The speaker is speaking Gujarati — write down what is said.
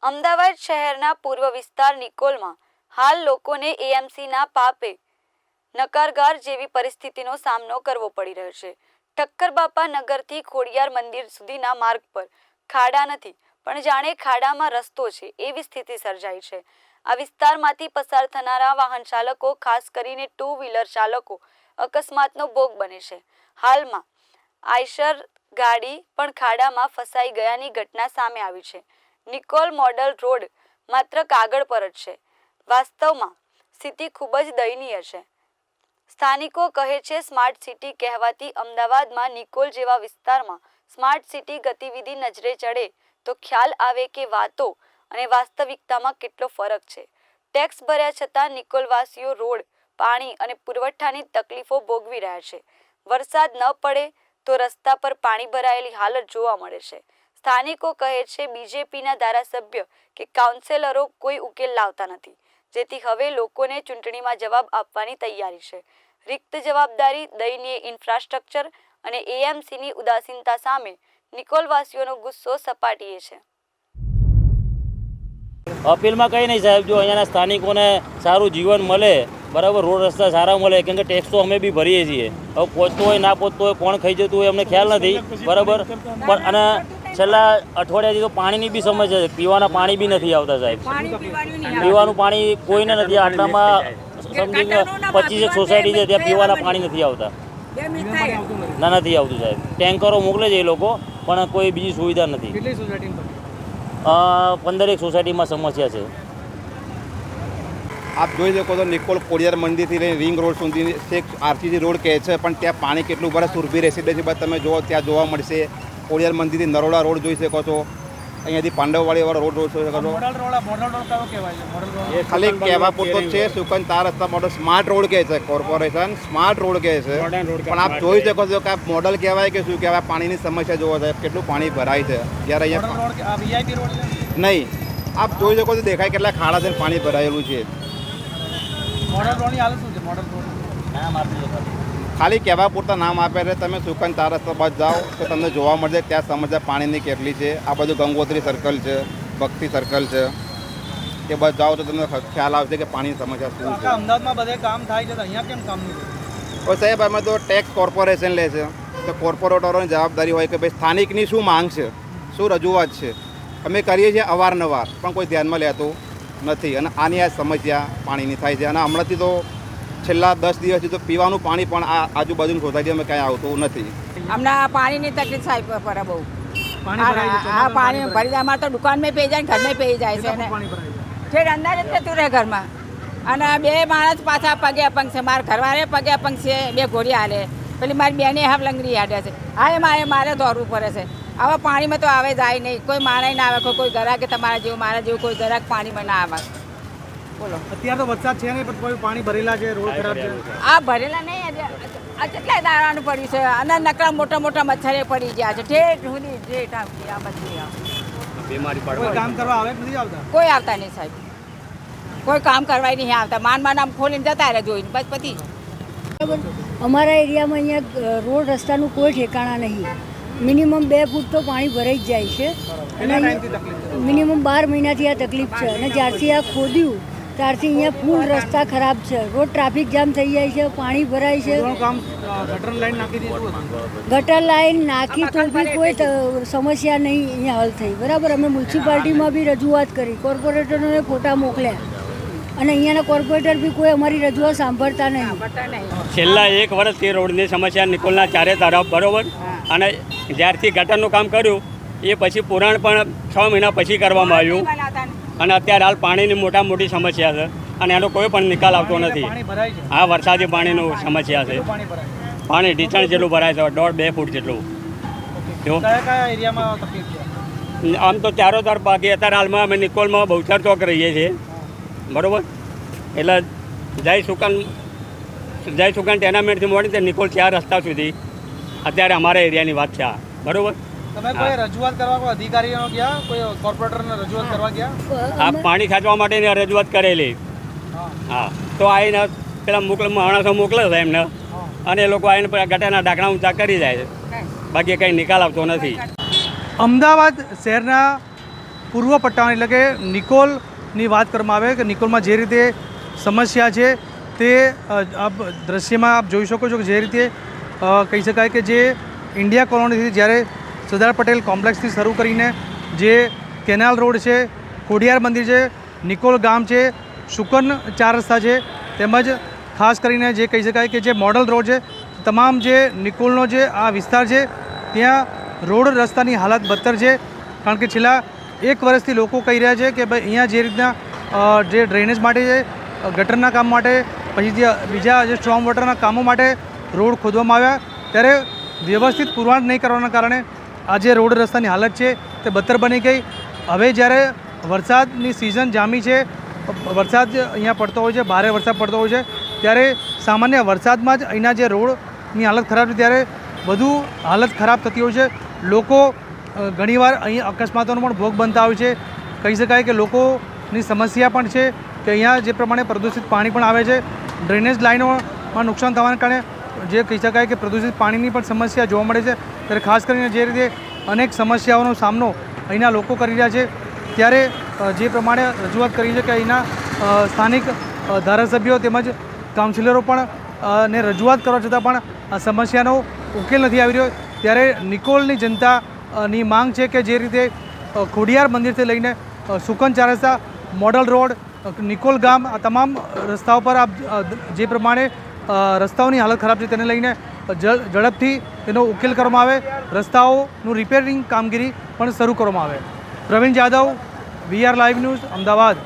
અમદાવાદ શહેરના પૂર્વ વિસ્તાર નિકોલમાં હાલ લોકોને એએમસીના પાપે નકારગાર જેવી પરિસ્થિતિનો સામનો કરવો પડી રહ્યો છે. ઠક્કરબાપા નગરથી ખોડિયાર મંદિર સુધીના માર્ગ પર ખાડા નથી, પણ જાણે ખાડામાં રસ્તો છે એવી સ્થિતિ સર્જાઈ છે. આ વિસ્તારમાંથી પસાર થનારા વાહન ચાલકો, ખાસ કરીને ટુ વ્હીલર ચાલકો, અકસ્માતનો ભોગ બને છે. હાલમાં આઈશર ગાડી પણ ખાડામાં ફસાઈ ગયાની ઘટના સામે આવી છે. નિકોલ મોડલ રોડ માત્ર કાગળ પર જ છે. વાસ્તવમાં સ્થિતિ ખૂબ જ દયનીય છે. સ્થાનિકો કહે છે, સ્માર્ટ સિટી કહેવાતી અમદાવાદમાં નિકોલ જેવા વિસ્તારમાં સ્માર્ટ સિટી ગતિવિધિ નજરે ચડે તો ખ્યાલ આવે કે વાતો અને વાસ્તવિકતામાં કેટલો ફરક છે. ટેક્સ ભર્યા છતાં નિકોલવાસીઓ રોડ, પાણી અને પુરવઠાની તકલીફો ભોગવી રહ્યા છે. વરસાદ ન પડે તો રસ્તા પર પાણી ભરાયેલી હાલત જોવા મળે છે. સ્થાનિકો કહે છે, બીજેપીના ધારાસભ્ય કે કાઉન્સિલરો કોઈ ઉકેલ લાવતા નથી, જેથી હવે લોકોને ચૂંટણીમાં જવાબ આપવાની તૈયારી છે. રિક્ત જવાબદારી, દયનીય ઇન્ફ્રાસ્ટ્રક્ચર અને એએમસીની ઉદાસીનતા સામે નિકોલવાસીઓનો ગુસ્સો સપાટીએ છે. અપીલમાં કંઈ નહીં સાહેબ, જો અહીંયાના સ્થાનિકોને સારું જીવન મળે, બરાબર, રોડ રસ્તા સારા મળે, કેમ કે ટેક્સ તો અમે બી ભરીએ છીએ. હવે પહોંચતો હોય ના પહોંચતો હોય, કોણ ખાઈ જતું હોય અમને ખ્યાલ નથી, બરાબર. પણ અને છેલ્લા અઠવાડિયાથી તો પાણીની બી સમસ્યા છે. પીવાના પાણી બી નથી આવતા સાહેબ. પીવાનું પાણી કોઈને નથી. આટલામાં સમથિંગ 25 સોસાયટી છે, ત્યાં પીવાના પાણી નથી આવતા. ના, નથી આવતું સાહેબ. ટેન્કરો મોકલે છે એ લોકો, પણ કોઈ બીજી સુવિધા નથી. 15 સોસાયટીમાં સમસ્યા છે. આપ જોઈ શકો તો નિકોલ ખોડિયાર મંદિરથી લઈને રિંગ રોડ સુધી એક આરસીસી રોડ કહે છે, પણ ત્યાં પાણી કેટલું ભરે. સુરભી રેસિડેન્સી બાદ તમે જુઓ ત્યાં જોવા મળશે. ખોડિયાર મંદિરથી નરોડા રોડ જોઈ શકો છો, અહીંયાથી પાંડવવાડીવાળો રોડ જોઈ શકો છો. ખાલી કહેવા પૂરતો છે. સુકન તાર રસ્તા મોડલ સ્માર્ટ રોડ કહે છે, કોર્પોરેશન સ્માર્ટ રોડ કહે છે, પણ આપ જોઈ શકો છો કે આ મોડલ કહેવાય કે શું કહેવાય. પાણીની સમસ્યા જોવો સાહેબ, કેટલું પાણી ભરાય છે. જ્યારે અહીંયા નહીં, આપ જોઈ શકો છો, દેખાય કેટલા ખાડા છે, પાણી ભરાયેલું છે. ખાલી કહેવા પૂરતા નામ આપે છે. તમે સુકન તાર રસ્તા બાદ જાઓ તો તમને જોવા મળશે ત્યાં સમસ્યા પાણીની કેટલી છે. આ બધું ગંગોત્રી સર્કલ છે, ભક્તિ સર્કલ છે, એ બાદ જાઓ તો તમને ખ્યાલ આવશે કે પાણીની સમસ્યા શું છે. અમદાવાદમાં બધે કામ થાય છે, અહીંયા કેમ કામ નહીં? તો સાહેબ, અમે તો ટેક્સ કોર્પોરેશન લે છે, તો કોર્પોરેટરોની જવાબદારી હોય કે ભાઈ સ્થાનિકની શું માંગ છે, શું રજૂઆત છે. અમે કરીએ છીએ અવારનવાર, પણ કોઈ ધ્યાનમાં લેતું નથી. અને આની આ સમસ્યા પાણીની થાય છે. અને હમણાંથી તો છેલ્લા 10 દિવસથી તો પીવાનું પાણી પણ આ આજુબાજુની સોસાયટીમાં કાંઈ આવતું નથી. હમણાં પાણીની તકલીફ સાહેબ પડે બહુ. હા, પાણી ભરી જાય. અમારે તો દુકાનમાં પી જાય, ઘરમાં પી જાય છે. ઠેર અંદર જ જતું રહે ઘરમાં. અને 2 માણસ પાછા પગે અપંગ છે. મારા ઘરવાળે પગે અપંગ છે, 2 ઘોડી હાલે. પેલી મારી બેને હાફ લંગડી હાડે છે. હા, મારે દોડવું પડે છે. હવે પાણીમાં તો આવે જાય નહીં, કોઈ માણે ના આવે, કોઈ ગ્રાહક તમારા જેવું મારા જેવું કોઈ ગ્રાહક પાણીમાં ના આવે. બોલો, અત્યારે તો વરસાદ છે નહીં, પણ કોઈ પાણી ભરેલા છે, રોડ ખરાબ છે. આ ભરેલા નહીં, આ કેટલાય દાવાનું પડ્યું છે. અને નકરા મોટા મોટા મચ્છરે પડી ગયા છે. ઠેઠ સુધી ઠેઠ આવતી આ બધી કોઈ કામ કરવા આવે નથી આવતા? કોઈ આવતા નહીં સાહેબ, કોઈ કામ કરવા નહીં આવતા. માંડ આમ ખોલીને જતા રહે જોઈને, બસ પતી. અમારા એરિયામાં અહીંયા રોડ રસ્તાનું કોઈ ઠેકાણા નહીં. મિનિમમ 2 ફૂટ તો પાણી ભરાઈ જ જાય છે. અને મિનિમમ 12 મહિનાથી આ તકલીફ છે. અને જ્યારથી આ ખોદ્યું ત્યારથી અહીંયા ફૂલ રસ્તા ખરાબ છે. રોડ ટ્રાફિક જામ થઈ જાય છે, પાણી ભરાય છે. ગટર લાઈન નાખી તો બી કોઈ સમસ્યા નહીં અહીંયા હલ થઈ. બરાબર, અમે મ્યુનિસિપાલિટીમાં બી રજૂઆત કરી, કોર્પોરેટરોને ફોટા મોકલ્યા, અને અહીંયાના કોર્પોરેટર બી કોઈ અમારી રજૂઆત સાંભળતા નહીં. છેલ્લા 1 વર્ષથી રોડની સમસ્યા નિકોલના ચારે તરફ, બરોબર. અને જ્યારથી ગટરનું કામ કર્યું એ પછી પુરાણ પણ 6 મહિના પછી કરવામાં આવ્યું. અને અત્યારે હાલ પાણીની મોટી સમસ્યા છે, અને એનો કોઈ પણ નિકાલ આવતો નથી. હા, વરસાદી પાણીનું સમસ્યા છે. પાણી ઢીચણ જેટલું ભરાય છે, 1.5-2 ફૂટ જેટલું. આમ તો ચારો તરફ બાકી. અત્યારે હાલમાં અમે નિકોલમાં બહુચર ચોક રહીએ છીએ, બરાબર. એટલે જય સુકન ટેનામેન્ટથી મોડી તે નિકોલ 4 રસ્તા સુધી અત્યારે અમારા એરિયાની વાત છે, બરાબર. તમે કોઈ રજૂઆત કરવા, કોઈ અધિકારીઓ ગયા, કોઈ કોર્પોરેટરને રજૂઆત કરવા ગયા? આ પાણી ખાચવા માટેની રજૂઆત કરેલી. હા, તો આવીને પેલા માણસો મોકલે છે એમને, અને એ લોકો આવીને ગટરના ઢાંકણા ઊંચા કરી જાય છે. બાકી કંઈ નિકાલ આવતો નથી. અમદાવાદ શહેરના પૂર્વ પટ્ટાની એટલે કે નિકોલની વાત કરવામાં આવે કે નિકોલમાં જે રીતે સમસ્યા છે તે આપ દ્રશ્યમાં આપ જોઈ શકો છો કે જે રીતે કહી શકાય કે જે ઇન્ડિયા કોલોનીથી જ્યારે સરદાર પટેલ કોમ્પ્લેક્સથી શરૂ કરીને જે કેનાલ રોડ છે, ખોડિયાર મંદિર છે, નિકોલ ગામ છે, શુકન 4 રસ્તા છે, તેમજ ખાસ કરીને જે કહી શકાય કે જે મોડલ રોડ છે, તમામ જે નિકોલનો જે આ વિસ્તાર છે ત્યાં રોડ રસ્તાની હાલત બદતર છે. કારણ કે છેલ્લા 1 વર્ષથી લોકો કહી રહ્યા છે કે ભાઈ અહીંયા જે રીતના જે ડ્રેનેજ માટે છે, ગટરના કામ માટે, પછી બીજા જે સ્ટ્રોમ વોટરના કામો માટે રોડ ખોદવામાં આવ્યા, ત્યારે વ્યવસ્થિત પુરવઠો નહીં કરવાના કારણે આ જે રોડ રસ્તાની હાલત છે તે બદતર બની ગઈ. હવે જ્યારે વરસાદની સિઝન જામી છે, વરસાદ અહીંયા પડતો હોય છે, ભારે વરસાદ પડતો હોય છે, ત્યારે સામાન્ય વરસાદમાં જ અહીંના જે રોડની હાલત ખરાબ છે ત્યારે વધુ હાલત ખરાબ થતી હોય છે. લોકો ઘણીવાર અહીં અકસ્માતોનો પણ ભોગ બનતા હોય છે. કહી શકાય કે લોકોની સમસ્યા પણ છે કે અહીંયા જે પ્રમાણે પ્રદૂષિત પાણી પણ આવે છે, ડ્રેનેજ લાઇનોમાં નુકસાન થવાના કારણે જે કહી શકાય કે પ્રદૂષિત પાણીની પણ સમસ્યા જોવા મળે છે. ત્યારે ખાસ કરીને જે રીતે અનેક સમસ્યાઓનો સામનો અહીંના લોકો કરી રહ્યા છે, ત્યારે જે પ્રમાણે રજૂઆત કરી છે કે અહીંના સ્થાનિક ધારાસભ્યો તેમજ કાઉન્સિલરો પણ ને રજૂઆત કરવા છતાં પણ આ સમસ્યાનો ઉકેલ નથી આવી રહ્યો. ત્યારે નિકોલની જનતાની માંગ છે કે જે રીતે ખોડિયાર મંદિરથી લઈને સુકન 4 રસ્તા, મોડલ રોડ, નિકોલ ગામ, આ તમામ રસ્તાઓ પર આપ જે પ્રમાણે રસ્તાઓની હાલત ખરાબ છે તેને લઈને ઝડપથી તેનો ઉકેલ કરવામાં આવે, રસ્તાઓનું રિપેરિંગ કામગીરી પણ શરૂ કરવામાં આવે. Pravin Jadav, VR live news, Ahmedabad.